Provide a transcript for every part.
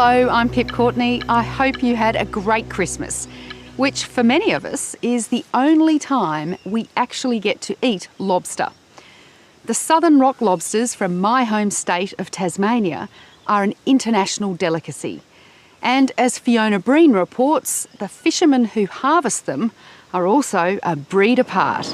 Hello, I'm Pip Courtney. I hope you had a great Christmas, which for many of us is the only time we actually get to eat lobster. The southern rock lobsters from my home state of Tasmania are an international delicacy. And as Fiona Breen reports, the fishermen who harvest them are also a breed apart.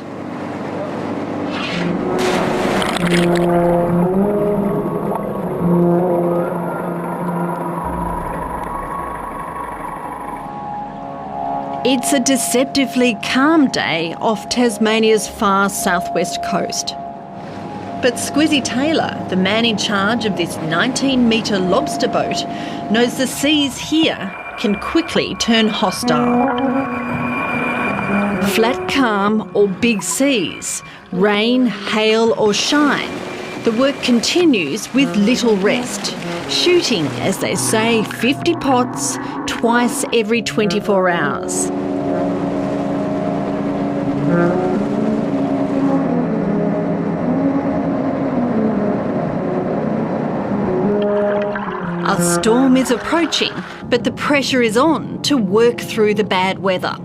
It's a deceptively calm day off Tasmania's far southwest coast. But Squizzy Taylor, the man in charge of this 19-metre lobster boat, knows the seas here can quickly turn hostile. Flat calm or big seas, rain, hail or shine, the work continues with little rest. Shooting, as they say, 50 pots twice every 24 hours. A storm is approaching, but the pressure is on to work through the bad weather.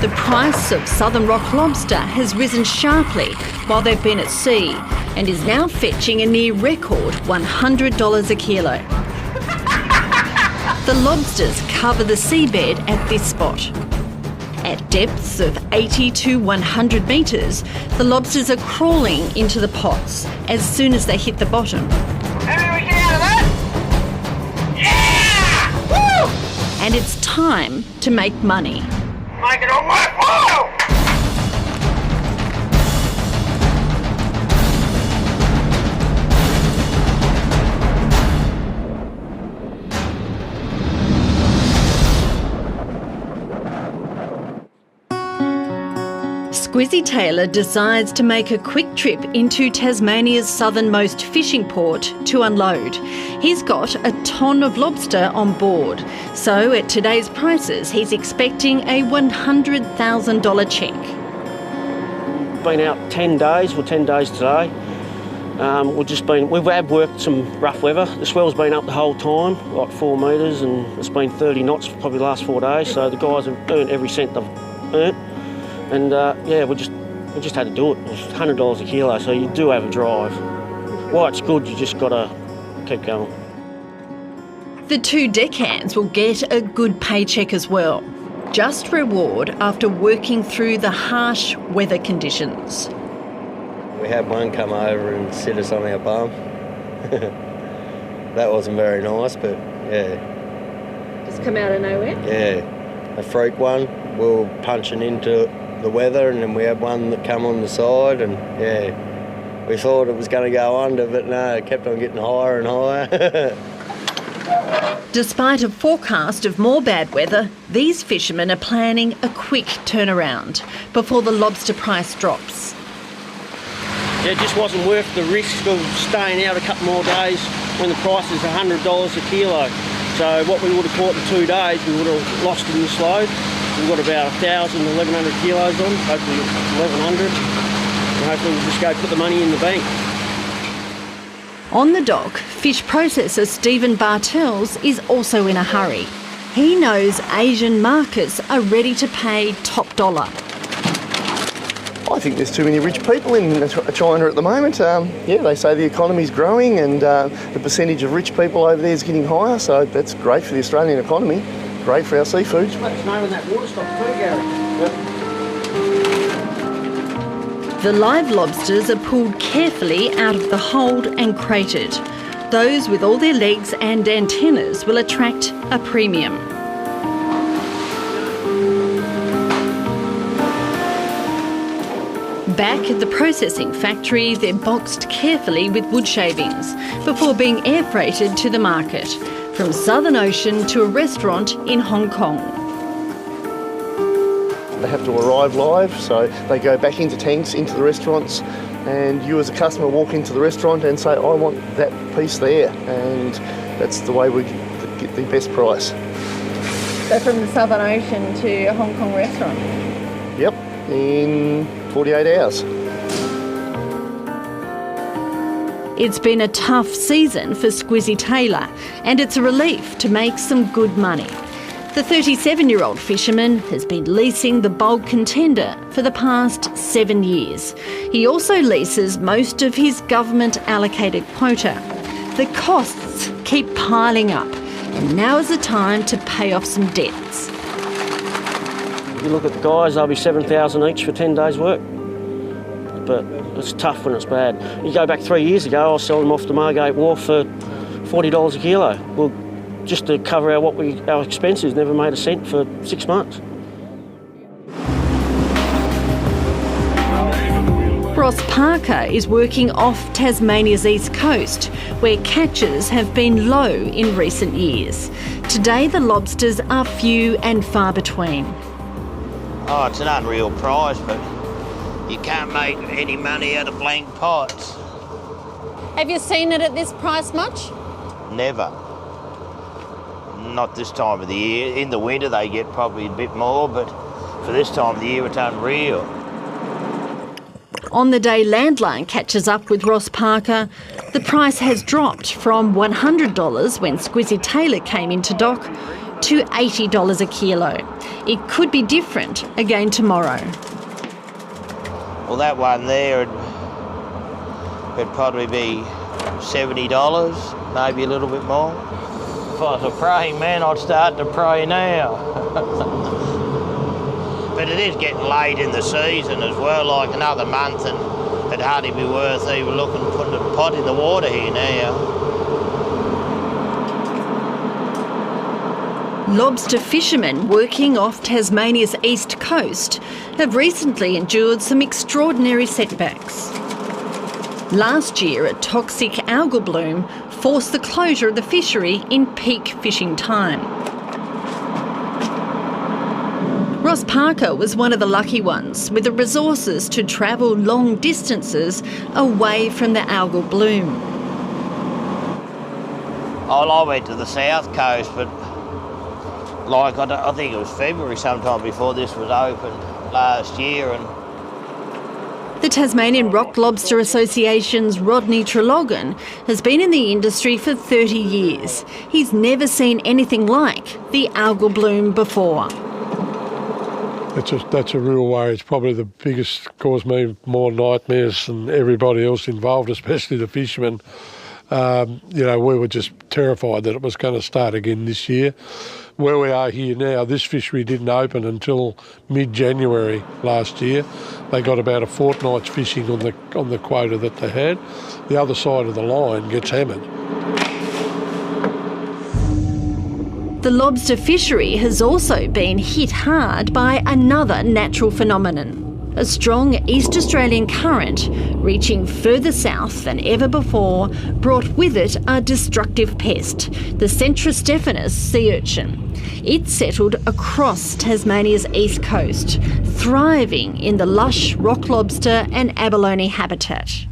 The price of southern rock lobster has risen sharply while they've been at sea and is now fetching a near record $100 a kilo. The lobsters cover the seabed at this spot. At depths of 80 to 100 metres, the lobsters are crawling into the pots as soon as they hit the bottom. Maybe we get out of that? Yeah! Woo! And it's time to make money. Make it all worthwhile! Squizzy Taylor decides to make a quick trip into Tasmania's southernmost fishing port to unload. He's got a ton of lobster on board, so at today's prices he's expecting a $100,000 check. Been out 10 days, well 10 days today. We've had worked some rough weather. The swell's been up the whole time, like 4 metres, and it's been 30 knots for probably the last 4 days, so the guys have earned every cent they've earned. And we just had to do it. It was $100 a kilo, so you do have a drive. Why it's good, you just got to keep going. The 2 deckhands will get a good paycheck as well. Just reward after working through the harsh weather conditions. We had one come over and sit us on our bum. That wasn't very nice, but yeah. Just come out of nowhere? Yeah, a freak one. We were punching into the weather, and then we had one that come on the side, and yeah, we thought it was going to go under, but no, it kept on getting higher and higher. Despite a forecast of more bad weather, these fishermen are planning a quick turnaround before the lobster price drops. Yeah, it just wasn't worth the risk of staying out a couple more days when the price is $100 a kilo. So what we would have caught in 2 days, we would have lost in this load. We've got about 1,000, 1,100 kilos on, hopefully 1,100. And hopefully we'll just go put the money in the bank. On the dock, fish processor Stephen Bartels is also in a hurry. He knows Asian markets are ready to pay top dollar. I think there's too many rich people in China at the moment. They say the economy's growing and the percentage of rich people over there is getting higher, so that's great for the Australian economy, great for our seafood. Let us know when that water stops too, Gary. Yep. The live lobsters are pulled carefully out of the hold and crated. Those with all their legs and antennas will attract a premium. Back at the processing factory, they're boxed carefully with wood shavings before being air freighted to the market, from Southern Ocean to a restaurant in Hong Kong. They have to arrive live, so they go back into tanks, into the restaurants, and you as a customer walk into the restaurant and say, I want that piece there, and that's the way we get the best price. So from the Southern Ocean to a Hong Kong restaurant? Yep, in 48 hours. It's been a tough season for Squizzy Taylor, and it's a relief to make some good money. The 37-year-old fisherman has been leasing the Bulk Contender for the past 7 years. He also leases most of his government-allocated quota. The costs keep piling up, and now is the time to pay off some debts. You look at the guys, they'll be $7,000 each for 10 days' work. But it's tough when it's bad. You go back 3 years ago, I was selling them off the Margate Wharf for $40 a kilo. Well, just to cover our expenses, never made a cent for 6 months. Ross Parker is working off Tasmania's east coast, where catches have been low in recent years. Today the lobsters are few and far between. Oh, it's an unreal price, but you can't make any money out of blank pots. Have you seen it at this price much? Never. Not this time of the year. In the winter they get probably a bit more, but for this time of the year it's unreal. On the day Landline catches up with Ross Parker, the price has dropped from $100 when Squizzy Taylor came into dock to $80 a kilo. It could be different again tomorrow. Well, that one there would probably be $70, maybe a little bit more. If I was a praying man, I'd start to pray now. But it is getting late in the season as well, like another month, and it'd hardly be worth even looking, putting a pot in the water here now. Lobster fishermen working off Tasmania's east coast have recently endured some extraordinary setbacks. Last year, a toxic algal bloom forced the closure of the fishery in peak fishing time. Ross Parker was one of the lucky ones with the resources to travel long distances away from the algal bloom. Oh, I went to the south coast, but I think it was February sometime before this was opened last year. And the Tasmanian Rock Lobster Association's Rodney Treloggan has been in the industry for 30 years. He's never seen anything like the algal bloom before. That's a real worry. It's probably the biggest, caused me more nightmares than everybody else involved, especially the fishermen. We were just terrified that it was going to start again this year. Where we are here now, this fishery didn't open until mid-January last year. They got about a fortnight's fishing on the quota that they had. The other side of the line gets hammered. The lobster fishery has also been hit hard by another natural phenomenon. A strong East Australian current, reaching further south than ever before, brought with it a destructive pest, the Centrostephanus sea urchin. It settled across Tasmania's east coast, thriving in the lush rock lobster and abalone habitat.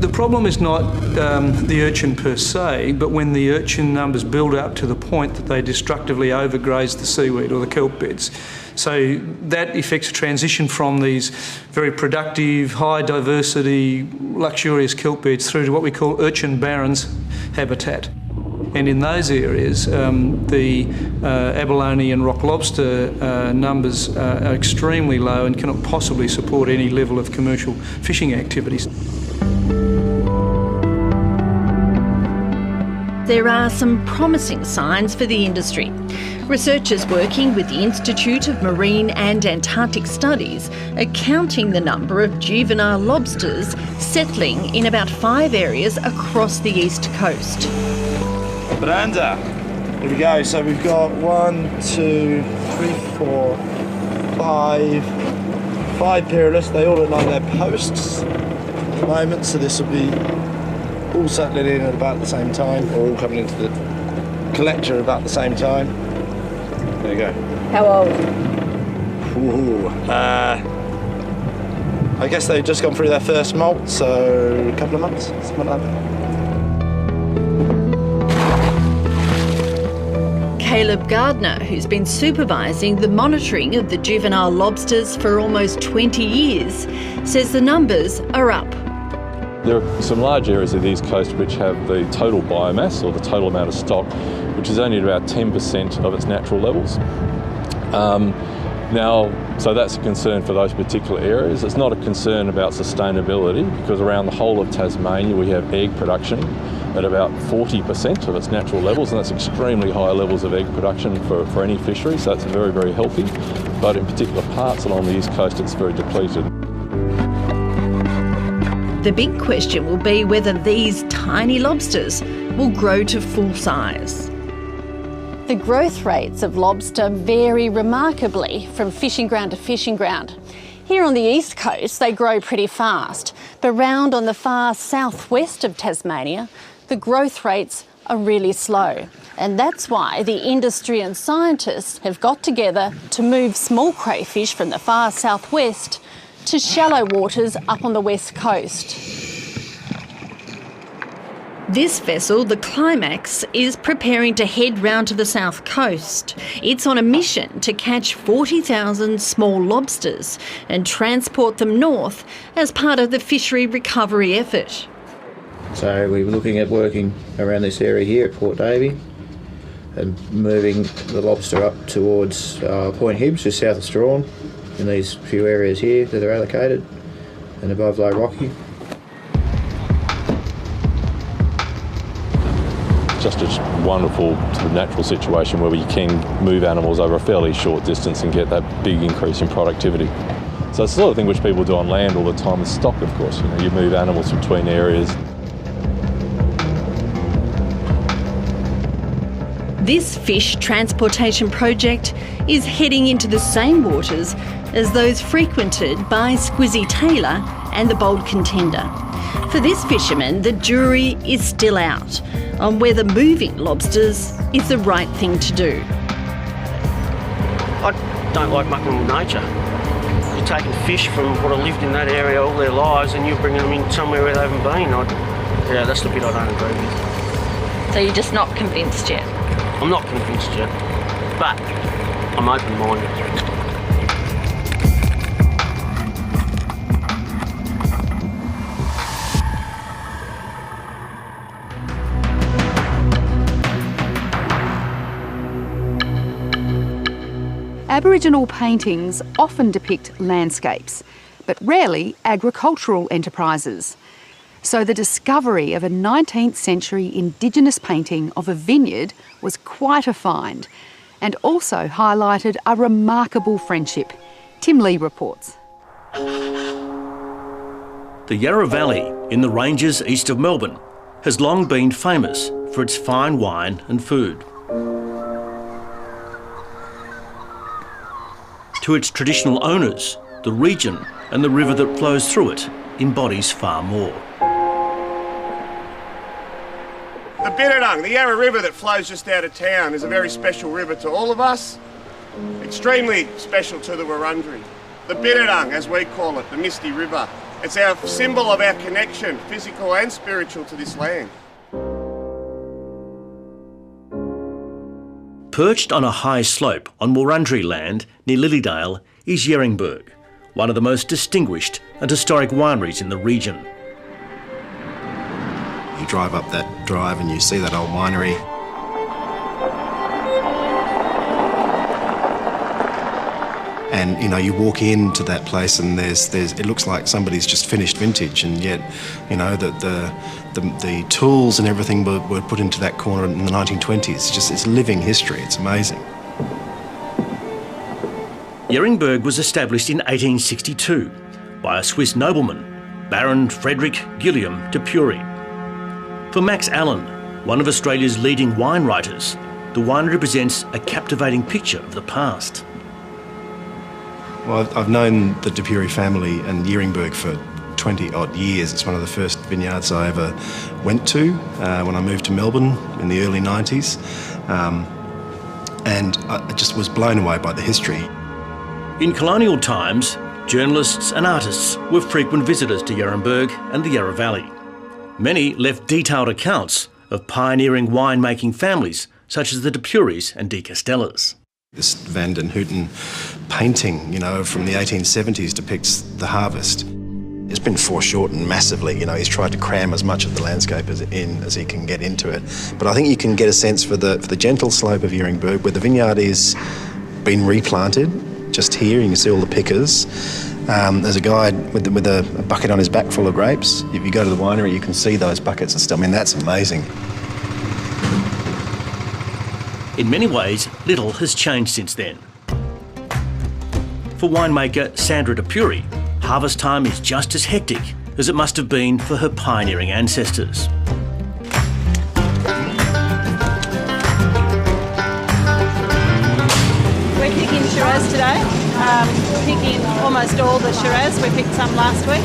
The problem is not the urchin per se, but when the urchin numbers build up to the point that they destructively overgraze the seaweed or the kelp beds. So that affects a transition from these very productive, high diversity, luxurious kelp beds through to what we call urchin barrens habitat. And in those areas, the abalone and rock lobster numbers are extremely low and cannot possibly support any level of commercial fishing activities. There are some promising signs for the industry. Researchers working with the Institute of Marine and Antarctic Studies are counting the number of juvenile lobsters settling in about 5 areas across the east coast. Bonanza. Here we go. So we've got 1, 2, 3, 4, 5 perilous. They all look like they're posts at the moment, so this will be all settling in at about the same time, or all coming into the collector at about the same time. There you go. How old? Ooh, I guess they've just gone through their first molt, so a couple of months, something like that. Caleb Gardner, who's been supervising the monitoring of the juvenile lobsters for almost 20 years, says the numbers are up. There are some large areas of the East Coast which have the total biomass, or the total amount of stock, which is only at about 10% of its natural levels. So that's a concern for those particular areas. It's not a concern about sustainability, because around the whole of Tasmania we have egg production at about 40% of its natural levels, and that's extremely high levels of egg production for any fishery, so that's very, very healthy. But in particular parts along the East Coast, it's very depleted. The big question will be whether these tiny lobsters will grow to full size. The growth rates of lobster vary remarkably from fishing ground to fishing ground. Here on the east coast, they grow pretty fast, but round on the far southwest of Tasmania, the growth rates are really slow. And that's why the industry and scientists have got together to move small crayfish from the far southwest to shallow waters up on the west coast. This vessel, the Climax, is preparing to head round to the south coast. It's on a mission to catch 40,000 small lobsters and transport them north as part of the fishery recovery effort. So we were looking at working around this area here at Port Davey and moving the lobster up towards Point Hibbs, just south of Strawn, in these few areas here that are allocated, and above Low Rocky. Just a wonderful sort of natural situation where we can move animals over a fairly short distance and get that big increase in productivity. So it's the sort of thing which people do on land all the time with stock, of course. You know, you move animals between areas. This fish transportation project is heading into the same waters as those frequented by Squizzy Taylor and the Bold Contender. For this fisherman, the jury is still out on whether moving lobsters is the right thing to do. I don't like mucking with nature. You're taking fish from what have lived in that area all their lives and you're bringing them in somewhere where they haven't been. Yeah, that's the bit I don't agree with. So you're just not convinced yet? I'm not convinced yet, but I'm open-minded. Aboriginal paintings often depict landscapes, but rarely agricultural enterprises. So the discovery of a 19th century Indigenous painting of a vineyard was quite a find, and also highlighted a remarkable friendship. Tim Lee reports. The Yarra Valley in the ranges east of Melbourne has long been famous for its fine wine and food. To its traditional owners, the region and the river that flows through it embodies far more. The Bitterdung, the Yarra River that flows just out of town, is a very special river to all of us, extremely special to the Wurundjeri. The Bitterdung, as we call it, the Misty River. It's our symbol of our connection, physical and spiritual, to this land. Perched on a high slope on Wurundjeri land near Lilydale is Yeringberg, one of the most distinguished and historic wineries in the region. You drive up that drive and you see that old winery. And you walk into that place and there's it looks like somebody's just finished vintage, and yet the tools and everything were put into that corner in the 1920s. It's living history. It's amazing. Yeringberg was established in 1862 by a Swiss nobleman, Baron Frederick Guillaume de Pury. For Max Allen, one of Australia's leading wine writers, the winery presents a captivating picture of the past. Well, I've known the de Pury family and Yeringberg for 20-odd years. It's one of the first vineyards I ever went to when I moved to Melbourne in the early 90s. And I just was blown away by the history. In colonial times, journalists and artists were frequent visitors to Yeringberg and the Yarra Valley. Many left detailed accounts of pioneering winemaking families such as the de Purys and de Castellas. This Van den Houten painting, from the 1870s depicts the harvest. It's been foreshortened massively. You know, he's tried to cram as much of the landscape as he can get into it. But I think you can get a sense for the gentle slope of Yeringberg, where the vineyard is been replanted. Just here, you can see all the pickers. There's a guy with a bucket on his back full of grapes. If you go to the winery, you can see those buckets and stuff. I mean, that's amazing. In many ways, little has changed since then. For winemaker Sandra DePury, harvest time is just as hectic as it must have been for her pioneering ancestors. We're picking Shiraz today. Picking almost all the Shiraz. We picked some last week.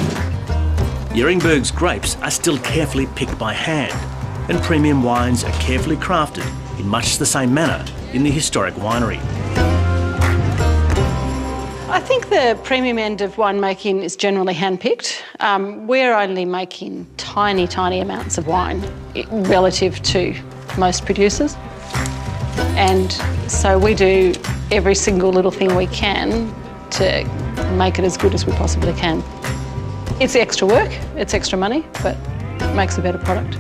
Yeringberg's grapes are still carefully picked by hand, and premium wines are carefully crafted in much the same manner in the historic winery. I think the premium end of winemaking is generally hand-picked. We're only making tiny, tiny amounts of wine relative to most producers. And so we do every single little thing we can to make it as good as we possibly can. It's extra work, it's extra money, but it makes a better product.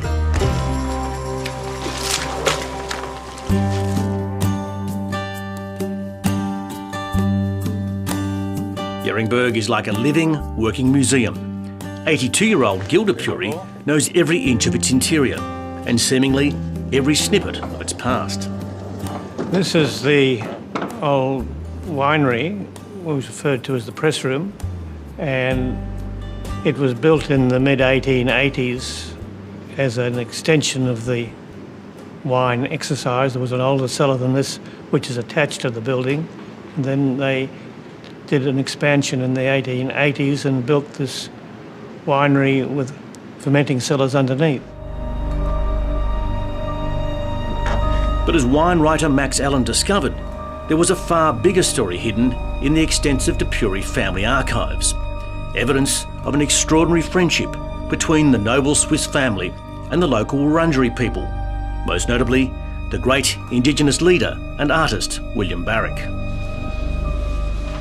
Yeringberg is like a living, working museum. 82-year-old Gilda Puri knows every inch of its interior and seemingly every snippet of its past. This is the old winery, what was referred to as the press room, and it was built in the mid-1880s as an extension of the wine exercise. There was an older cellar than this, which is attached to the building, and then they did an expansion in the 1880s and built this winery with fermenting cellars underneath. But as wine writer Max Allen discovered, there was a far bigger story hidden in the extensive DePury family archives. Evidence of an extraordinary friendship between the noble Swiss family and the local Wurundjeri people, most notably the great Indigenous leader and artist William Barrick.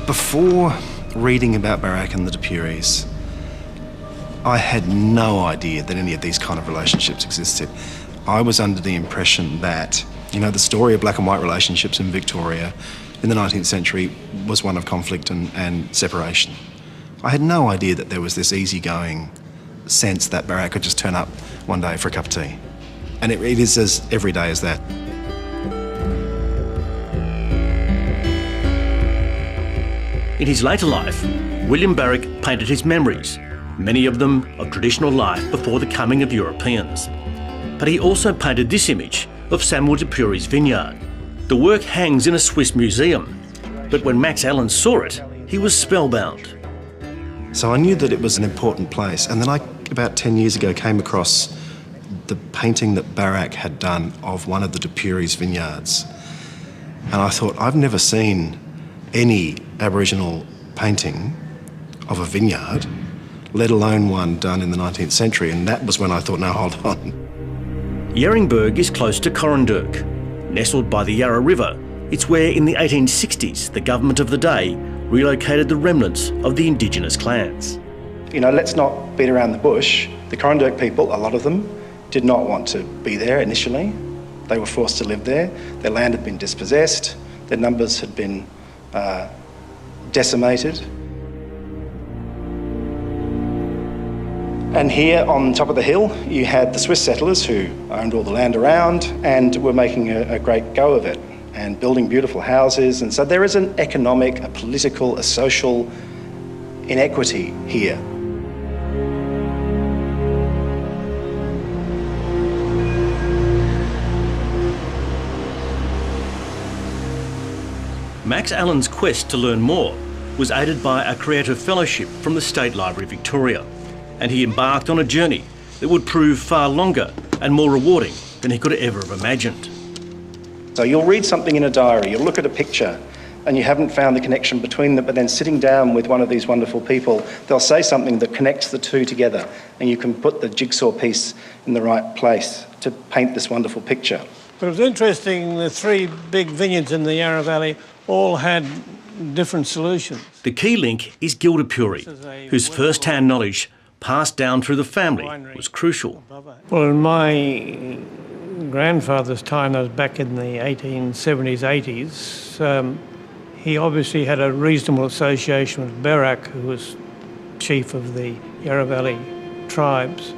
Before reading about Barrick and the DePuries, I had no idea that any of these kind of relationships existed. I was under the impression that, you know, the story of black and white relationships in Victoria in the 19th century was one of conflict and separation. I had no idea that there was this easygoing sense that Barrick could just turn up one day for a cup of tea. And it is as everyday as that. In his later life, William Barrick painted his memories, many of them of traditional life before the coming of Europeans. But he also painted this image of Samuel DePury's vineyard. The work hangs in a Swiss museum, but when Max Allen saw it, he was spellbound. So I knew that it was an important place, and then I, about 10 years ago, came across the painting that Barrick had done of one of the DePury's vineyards. And I thought, I've never seen any Aboriginal painting of a vineyard, let alone one done in the 19th century, and that was when I thought, no, hold on. Yeringberg is close to Corandurk. Nestled by the Yarra River, it's where in the 1860s the government of the day relocated the remnants of the Indigenous clans. You know, let's not beat around the bush. The Corandurk people, a lot of them, did not want to be there initially. They were forced to live there. Their land had been dispossessed. Their numbers had been decimated. And here on top of the hill, you had the Swiss settlers who owned all the land around and were making a great go of it and building beautiful houses. And so there is an economic, a political, a social inequity here. Max Allen's quest to learn more was aided by a creative fellowship from the State Library Victoria, and he embarked on a journey that would prove far longer and more rewarding than he could ever have imagined. So you'll read something in a diary, you'll look at a picture, and you haven't found the connection between them, but then sitting down with one of these wonderful people, they'll say something that connects the two together, and you can put the jigsaw piece in the right place to paint this wonderful picture. But it was interesting, the three big vineyards in the Yarra Valley all had different solutions. The key link is Gilda Puri, whose first-hand knowledge passed down through the family was crucial. Well, in my grandfather's time, that was back in the 1870s, 80s, he obviously had a reasonable association with Barak, who was chief of the Yarra Valley tribes,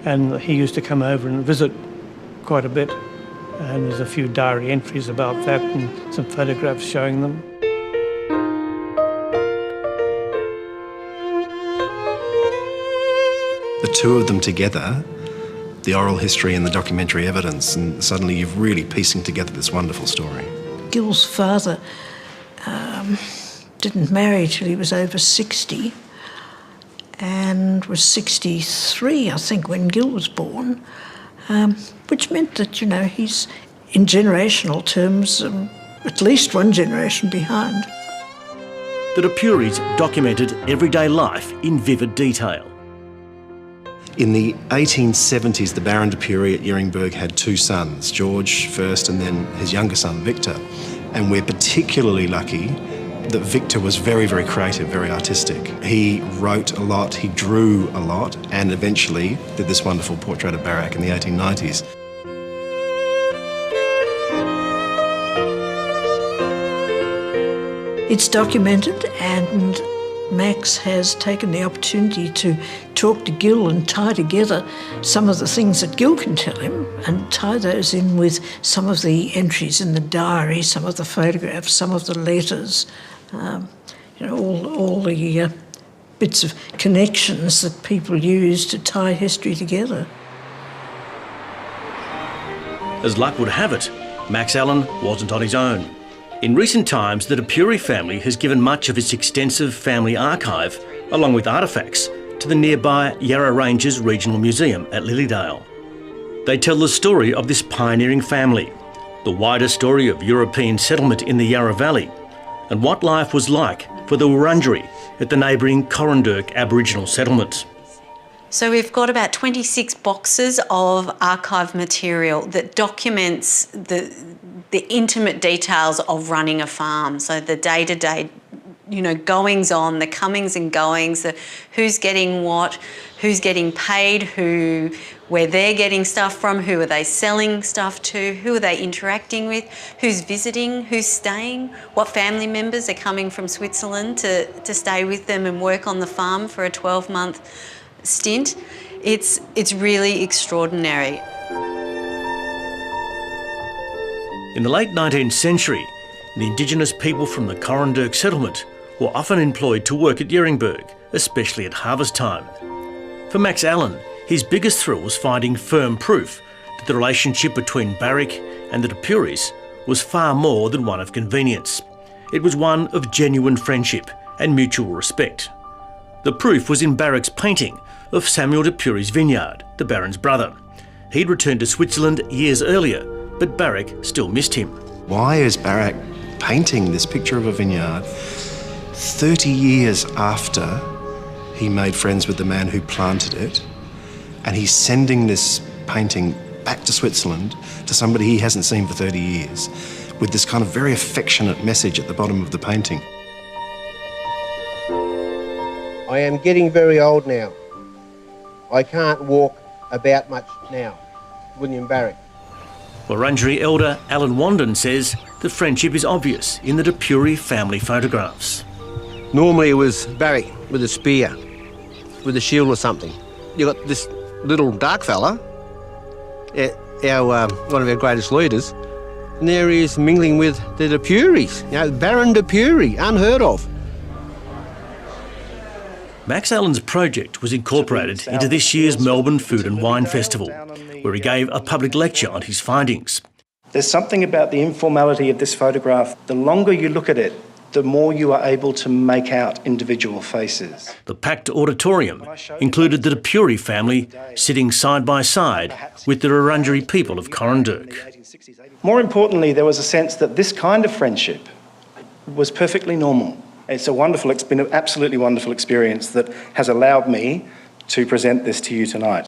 and he used to come over and visit quite a bit, and there's a few diary entries about that and some photographs showing them. The two of them together, the oral history and the documentary evidence, and suddenly you're really piecing together this wonderful story. Gil's father didn't marry till he was over 60 and was 63, I think, when Gil was born, which meant that, you know, he's, in generational terms, at least one generation behind. The Dupuris documented everyday life in vivid detail. In the 1870s, the Baron Dupuri at Yeringberg had two sons, George first and then his younger son, Victor. And we're particularly lucky that Victor was very, very creative, very artistic. He wrote a lot, he drew a lot, and eventually did this wonderful portrait of Barak in the 1890s. It's documented, and Max has taken the opportunity to talk to Gil and tie together some of the things that Gil can tell him and tie those in with some of the entries in the diary, some of the photographs, some of the letters, you know, all the bits of connections that people use to tie history together. As luck would have it, Max Allen wasn't on his own. In recent times, the Dupuri family has given much of its extensive family archive, along with artefacts, to the nearby Yarra Ranges Regional Museum at Lilydale. They tell the story of this pioneering family, the wider story of European settlement in the Yarra Valley, and what life was like for the Wurundjeri at the neighbouring Corandurk Aboriginal settlement. So we've got about 26 boxes of archive material that documents the intimate details of running a farm. So the day-to-day, you know, goings on, the comings and goings, the who's getting what, who's getting paid, where they're getting stuff from, who are they selling stuff to, who are they interacting with, who's visiting, who's staying, what family members are coming from Switzerland to stay with them and work on the farm for a 12-month stint. It's really extraordinary. In the late 19th century, the Indigenous people from the Corandurk settlement were often employed to work at Yeringberg, especially at harvest time. For Max Allen, his biggest thrill was finding firm proof that the relationship between Barak and the Dupuris was far more than one of convenience. It was one of genuine friendship and mutual respect. The proof was in Barak's painting of Samuel Dupuri's vineyard, the Baron's brother. He'd returned to Switzerland years earlier, but Barak still missed him. Why is Barak painting this picture of a vineyard 30 years after he made friends with the man who planted it, and he's sending this painting back to Switzerland to somebody he hasn't seen for 30 years with this kind of very affectionate message at the bottom of the painting? I am getting very old now. I can't walk about much now. William Barak. Wurundjeri elder Alan Wandon says the friendship is obvious in the Dupuri family photographs. Normally it was Barak with a spear, with a shield or something. You got this little dark fella, one of our greatest leaders, and there he is mingling with the Dupuris, you know, Baron Dupuri, unheard of. Max Allen's project was incorporated into this year's Melbourne Food and Wine Festival, where he gave a public lecture on his findings. There's something about the informality of this photograph. The longer you look at it, the more you are able to make out individual faces. The packed auditorium included the Dupuri family sitting side by side with the Wurundjeri people of Corandurk. More importantly, there was a sense that this kind of friendship was perfectly normal. It's been an absolutely wonderful experience that has allowed me to present this to you tonight.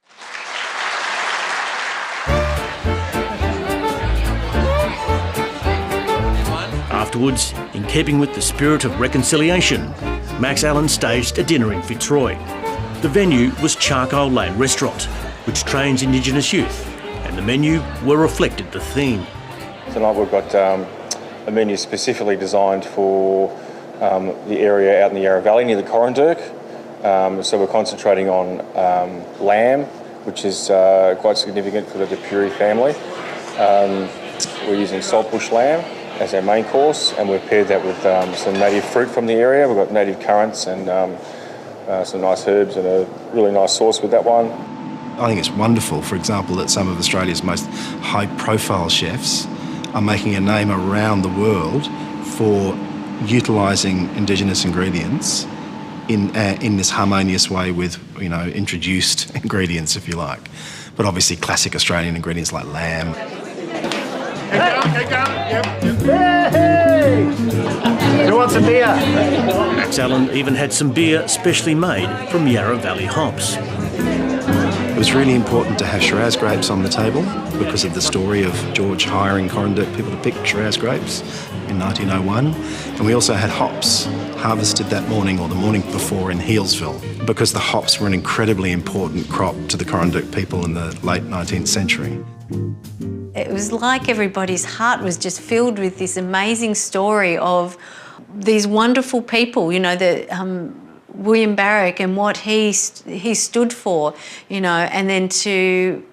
Afterwards, in keeping with the spirit of reconciliation, Max Allen staged a dinner in Fitzroy. The venue was Charcoal Lane Restaurant, which trains Indigenous youth, and the menu were reflected the theme. Tonight we've got a menu specifically designed for the area out in the Yarra Valley near the Corranderk. So we're concentrating on lamb, which is quite significant for the Dupuri family. We're using saltbush lamb as our main course, and we've paired that with some native fruit from the area. We've got native currants and some nice herbs and a really nice sauce with that one. I think it's wonderful, for example, that some of Australia's most high-profile chefs are making a name around the world for utilising Indigenous ingredients in this harmonious way with, you know, introduced ingredients, if you like. But obviously classic Australian ingredients like lamb. Keep going. Hey! Who wants a beer? Max Allen even had some beer specially made from Yarra Valley hops. It was really important to have Shiraz grapes on the table because of the story of George hiring Corranderk people to pick Shiraz grapes in 1901. And we also had hops harvested that morning or the morning before in Healesville because the hops were an incredibly important crop to the Corranderk people in the late 19th century. It was like everybody's heart was just filled with this amazing story of these wonderful people, you know, William Barrick and what he stood for, you know, and then to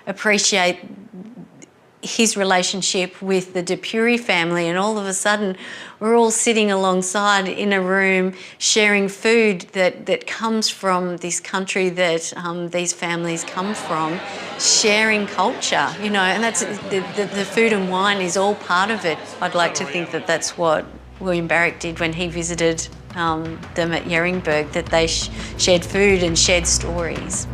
appreciate his relationship with the Dupuri family, and all of a sudden we're all sitting alongside in a room sharing food that comes from this country that these families come from, sharing culture, you know, and that's the food and wine is all part of it. I'd like to think that that's what William Barrick did when he visited them at Yeringberg, that they shared food and shared stories.